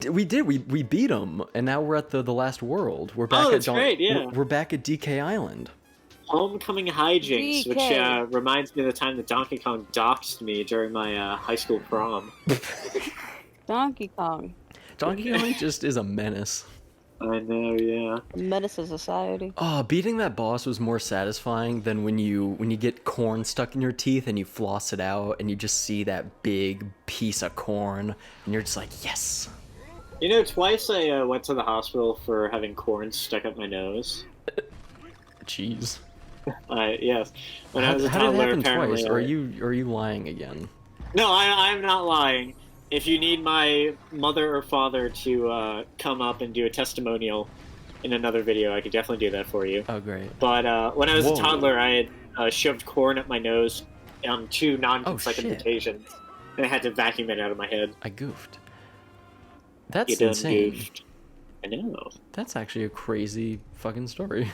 We did. We beat them, and now we're at the last world. We're back Oh, at that's great, yeah. We're back at DK Island. Homecoming hijinks, DK. which reminds me of the time that Donkey Kong doxed me during my high school prom. Donkey Kong. Donkey Kong just is a menace. I know, yeah. A menace to society. Oh, beating that boss was more satisfying than when you get corn stuck in your teeth and you floss it out and you just see that big piece of corn and you're just like, yes. You know, twice I went to the hospital for having corn stuck up my nose. Jeez. Yes. When I was a how did it toddler, happen apparently. twice? Or are you lying again? No, I'm not lying. If you need my mother or father to come up and do a testimonial in another video, I could definitely do that for you. Oh, great. But when I was Whoa. a toddler, I had shoved corn up my nose on 2 non-consecutive shit. occasions, and I had to vacuum it out of my head. I goofed. That's You done insane. goofed. I know. That's actually a crazy fucking story.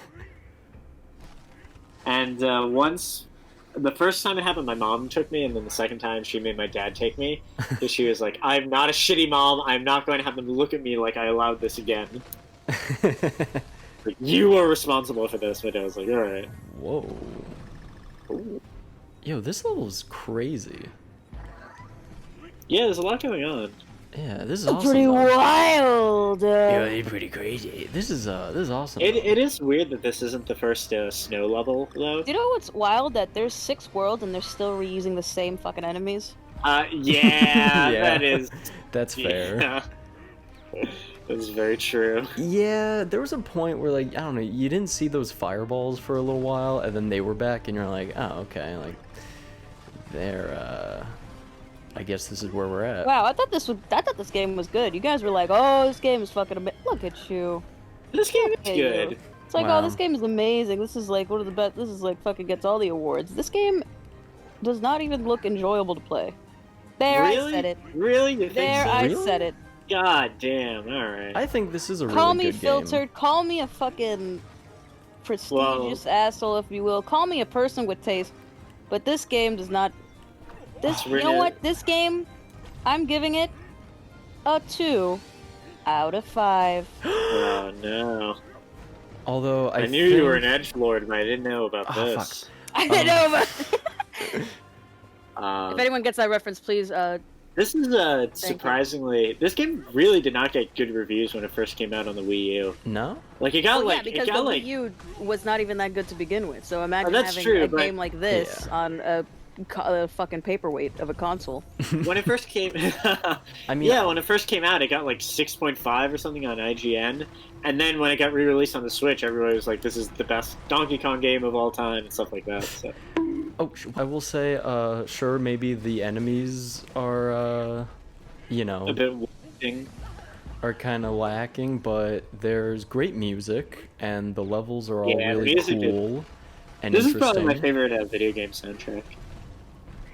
And once, the first time it happened, my mom took me, and then the second time she made my dad take me. So she was like, I'm not a shitty mom. I'm not going to have them look at me like I allowed this again. Like, you are responsible for this. But I was like, all right. Whoa. Ooh. Yo, this level is crazy. Yeah, there's a lot going on. Yeah, this is awesome. Pretty though. wild. Yeah, it's pretty crazy. This is awesome. It is weird that this isn't the first snow level, though. Do you know what's wild? That there's 6 worlds and they're still reusing the same fucking enemies. Yeah, Yeah. that is. That's fair. Yeah. That's very true. Yeah, there was a point where, like, I don't know, you didn't see those fireballs for a little while, and then they were back, and you're like, oh, okay, like, they're, I guess this is where we're at. Wow, I thought this game was good. You guys were like, "Oh, this game is fucking amazing." Look at you. This game is Look at you. good. It's like, Wow. "Oh, this game is amazing. This is like one of the best. This is like fucking gets all the awards." This game does not even look enjoyable to play. There, Really? I said it. Really? You think There, so? I Really? said it. God damn, alright. I think this is a Call really me good filtered. game. Call me a fucking prestigious asshole, if you will. Call me a person with taste. But this game does not. This, you know what? This game, I'm giving it a 2 out of 5. Oh no. Although I knew you were an edgelord, but I didn't know about Oh, this. I know, but Um, if anyone gets that reference, please. This is surprisingly. This game really did not get good reviews when it first came out on the Wii U. No? Like it got yeah, like because it got the like Wii U was not even that good to begin with. So imagine that's having true, a but- game like this on a fucking paperweight of a console. when it first came. I mean, Yeah, when it first came out, it got like 6.5 or something on IGN, and then when it got re-released on the Switch, everybody was like, "This is the best Donkey Kong game of all time" and stuff like that. So. oh, I will say, sure, maybe the enemies are, you know, A bit thing. are kind of lacking, but there's great music, and the levels are all Yeah, the really music is- cool and This is interesting. probably my favorite video game soundtrack.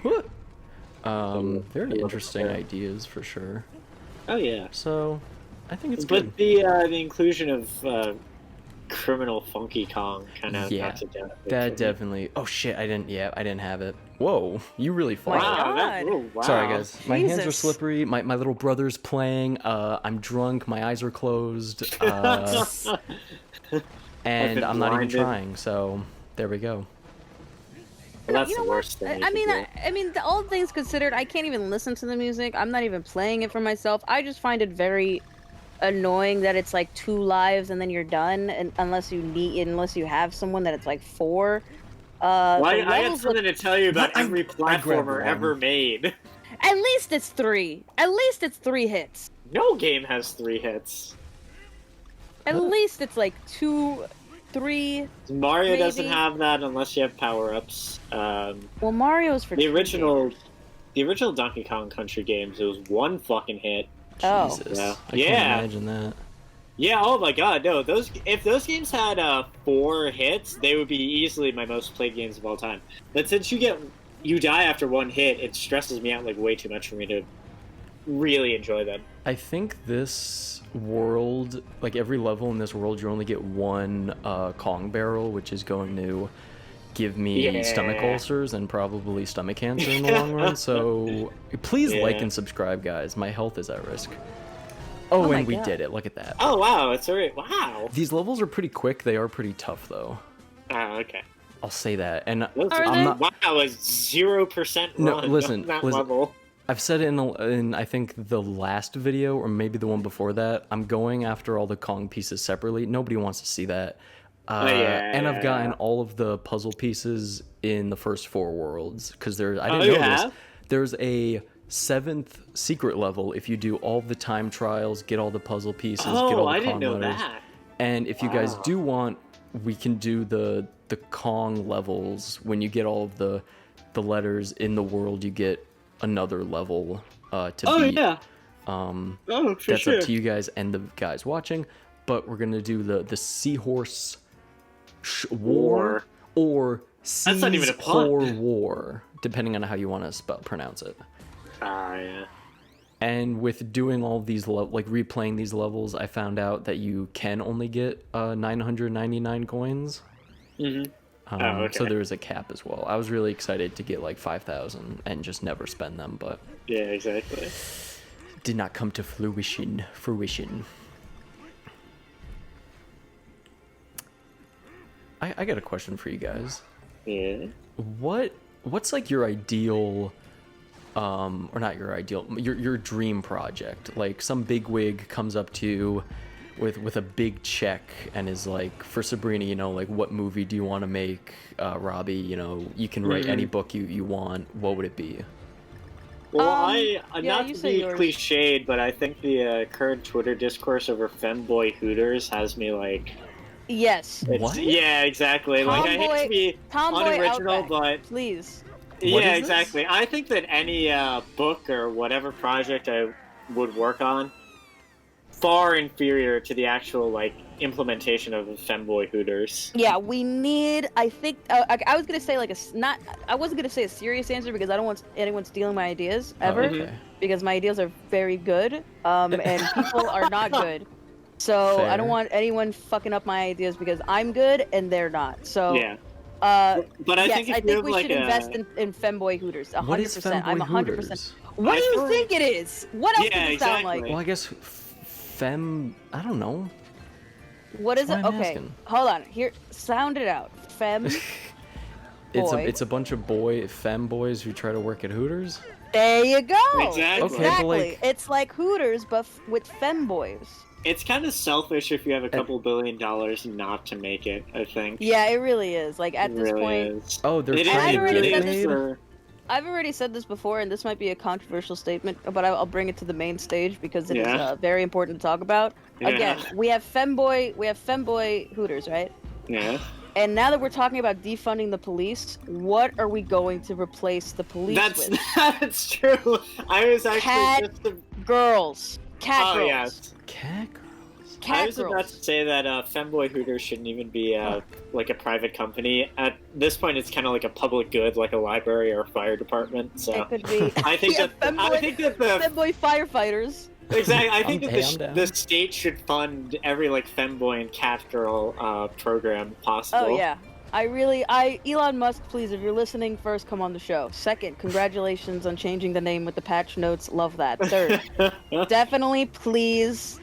Very love it, interesting yeah. ideas for sure. Oh yeah. So, I think it's But good. the inclusion of criminal Funky Kong kind of Yeah, knocks it down. a bit That for me. definitely. Oh shit! I didn't have it. Whoa! You really fought. My Wow, God. wow. Sorry guys, my hands are Jesus. slippery. My little brother's playing. I'm drunk. My eyes are closed. And been I'm not even blinded. trying. So there we go. Well, that's You know the what? worst thing. I mean, all things considered, I can't even listen to the music. I'm not even playing it for myself. I just find it very annoying that it's like 2 lives and then you're done, and unless you have someone that it's like 4. Well, the I got levels look- something to tell you about I- every I grabbed platformer one. ever made. At least it's 3. At least it's 3 hits. No game has 3 hits. At least it's like 2, 3. Mario doesn't Maybe. have that unless you have power-ups. Well, Mario's for The 2 original gamers. Donkey Kong Country games, it was 1 fucking hit. Oh. Jesus. Yeah. I Yeah. can't imagine that. Yeah, oh my god, no. If those games had 4 hits, they would be easily my most played games of all time. But since you die after 1 hit, it stresses me out like way too much for me to really enjoy them. I think this world, like every level in this world, you only get 1 Kong barrel, which is going to give me Yeah. stomach ulcers and probably stomach cancer in the long run. So please like Yeah. and subscribe, guys. My health is at risk. Oh, Oh my and we God. did it. Look at that. Oh wow, it's already wow. These levels are pretty quick. They are pretty tough, though. Oh, okay. I'll say that. And Those Are are they? wow, a 0% No, run listen, on that listen. level. I've said it in I think the last video, or maybe the one before that. I'm going after all the Kong pieces separately. Nobody wants to see that. And I've gotten all of the puzzle pieces in the first 4 worlds because I didn't you know this. have? There's a 7th secret level if you do all the time trials, get all the puzzle pieces, get all Oh, the I Kong didn't know letters. that. And if you guys Wow. do want, we can do the Kong levels. When you get all of the letters in the world, you get another level to Oh beat. yeah. Um, Oh, for that's sure. up to you guys and the guys watching. But we're gonna do the Seahorse War or That's not even a pun. Seahorse War, depending on how you want to pronounce it. Ah, yeah. And with doing all these replaying these levels, I found out that you can only get 999 coins. Mm-hmm. So there's a cap as well. I was really excited to get like 5,000 and just never spend them, but Yeah, exactly. did not come to fruition. I got a question for you guys. Yeah. What's like your ideal, or not your ideal, your dream project? Like some bigwig comes up to you with a big check and is like, for Sabrina, you know, like, what movie do you want to make? Robbie, you know, you can write any book you want. What would it be? Well, yeah, not you to say be yours. cliched, but I think the current Twitter discourse over femboy Hooters has me like. Yes. What? Yeah, exactly. Like I hate to be Tomboy unoriginal, Outback, but please. What yeah, is this? exactly. I think that any book or whatever project I would work on far inferior to the actual like implementation of femboy Hooters. Yeah, we need. I think I was gonna say like not. I wasn't gonna say a serious answer because I don't want anyone stealing my ideas ever. Oh, okay. Because my ideas are very good, and people are not good. So I don't Fair. want anyone fucking up my ideas because I'm good and they're not. So Yeah, but I yes, think if I you think have we like should invest in femboy Hooters. 100%. What is I'm femboy 100%. Hooters? What do I you thought- think it is? What else Yeah, does it sound exactly. like? Well, I guess I don't know. What is That's it? what I'm Okay, asking. hold on. Here, sound it out. Fem. Boy. It's a bunch of femboys who try to work at Hooters. There you go. Exactly. Okay, but Exactly. like- It's like Hooters, but with femboys. it's kind of selfish if you have a couple $1 billion not to make it. I think. Yeah, it really is. Like at It this really point, is. Oh, they're It trying I'd to already get said it this made. for- I've already said this before, and this might be a controversial statement, but I'll bring it to the main stage because it is Yeah. very important to talk about. Yeah. Again, we have femboy Hooters, right? Yeah. And now that we're talking about defunding the police, what are we going to replace the police with? That's true. I was actually Cat just. Girls. Cat Oh girls. yes. Cat girls. I Cat was about girls. to say that femboy Hooters shouldn't even be like a private company. At this point, it's kind of like a public good, like a library or a fire department. So It could be. I think Yeah, that I think that the femboy firefighters. exactly. I think I'm that down. the state should fund every like femboy and cat girl program possible. Oh yeah. Elon Musk, please, if you're listening, first come on the show. Second, congratulations on changing the name with the patch notes. Love that. Third, definitely, please,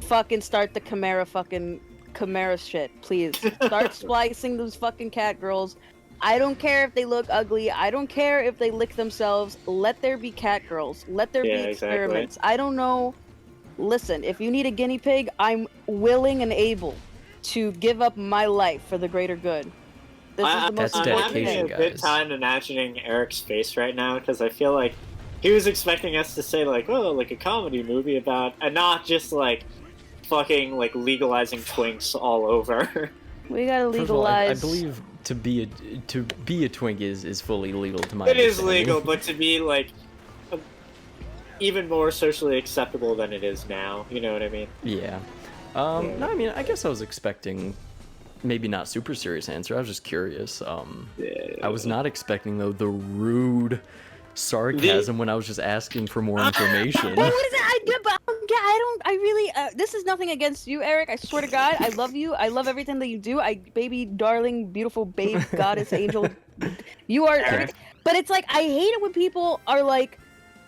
fucking start the Chimera shit. Please start splicing those fucking cat girls. I don't care if they look ugly. I don't care if they lick themselves. Let there be cat girls. Let there Yeah, be exactly. experiments. I don't know. Listen, if you need a guinea pig, I'm willing and able to give up my life for the greater good. This is the most That's I'm important dedication, having a thing. good guys. time imagining Eric's face right now because I feel like he was expecting us to say like, oh, like a comedy movie about, and not just like fucking like legalizing twinks all over. We gotta First of all, I legalize. believe to be a twink is fully legal to my It is understanding. legal, but to be like even more socially acceptable than it is now. You know what I mean? Yeah. No, I mean, I guess I was expecting maybe not super serious answer. I was just curious. I was not expecting though the rude sarcasm when I was just asking for more information. But what is it? I really. This is nothing against you, Eric. I swear to God, I love you. I love everything that you do. Baby, darling, beautiful babe, goddess, angel. You are. Eric. But it's like I hate it when people are like,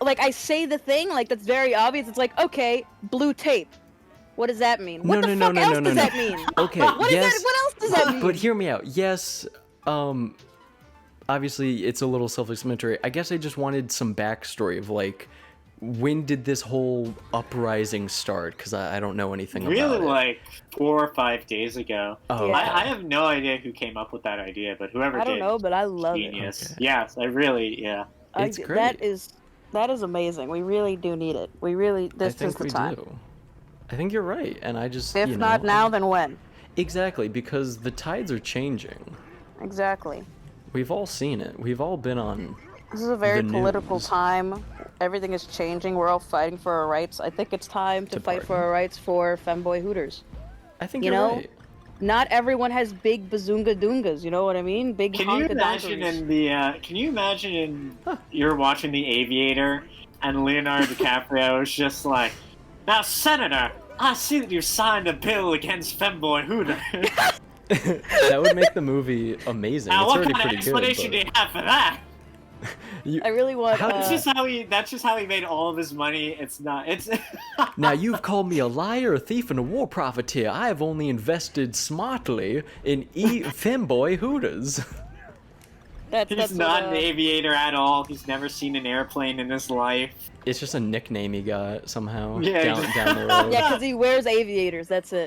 like I say the thing like that's very obvious. It's like, okay, blue tape. What does that mean? What the fuck else does that mean? Okay, What yes. is that? What else does that mean? But hear me out. Yes, obviously it's a little self-explanatory. I guess I just wanted some backstory of like, when did this whole uprising start? Because I don't know anything about it. Really, like 4 or 5 days ago. Oh, Yeah. okay. I have no idea who came up with that idea, but whoever I did, don't know, but I love genius. Okay. Yes, I really, yeah. it. It's great. That is amazing. We really do need it. We really I this think is the we time. do. I think you're right, and I just If not now, then when? Exactly, because the tides are changing. Exactly. We've all seen it. We've all been on. This is a very The political news. time. Everything is changing. We're all fighting for our rights. I think it's time to fight for pardon. our rights for femboy hooters. I think You you're know? right. Not everyone has big bazunga dungas. You know what I mean? Big Can you imagine honkadonkeries. in the? Can you imagine in you're watching The Aviator, and Leonardo DiCaprio is just like, "Now, Senator, I see that you signed a bill against femboy hooters. That would make the movie amazing. Now, It's what already kind of pretty explanation good. do you have for that?" I really want. How- That's just how he. That's just how he made all of his money. It's not. It's. Now you've called me a liar, a thief, and a war profiteer. I have only invested smartly in femboy hooters. He's not an aviator at all. He's never seen an airplane in his life. It's just a nickname he got somehow Yeah, down the road. Yeah, because he wears aviators. That's it.